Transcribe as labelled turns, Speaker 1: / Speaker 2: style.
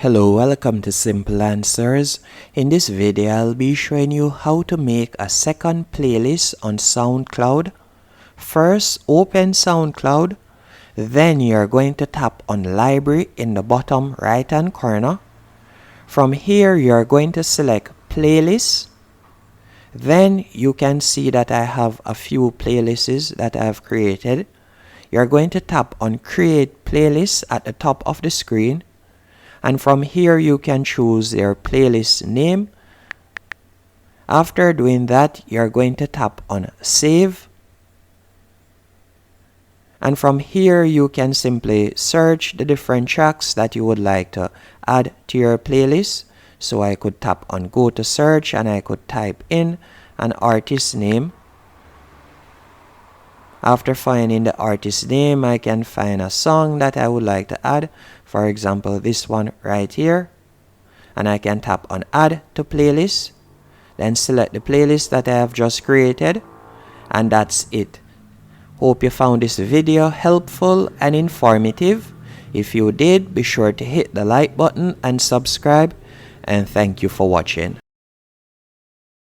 Speaker 1: Hello, welcome to Simple Answers. In this video, I'll be showing you how to make a second playlist on SoundCloud. First, open SoundCloud. Then you're going to tap on Library in the bottom right hand corner. From here, you're going to select Playlists. Then you can see that I have a few playlists that I've created. You're going to tap on Create Playlist at the top of the screen. And from here you can choose your playlist name. After doing that, you're going to tap on Save. And from here you can simply search the different tracks that you would like to add to your playlist. So I could tap on Go to Search and I could type in an artist name. After finding the artist name, I can find a song that I would like to add. For example, this one right here. And I can tap on Add to Playlist. Then select the playlist that I have just created. And that's it. Hope you found this video helpful and informative. If you did, be sure to hit the like button and subscribe. And thank you for watching.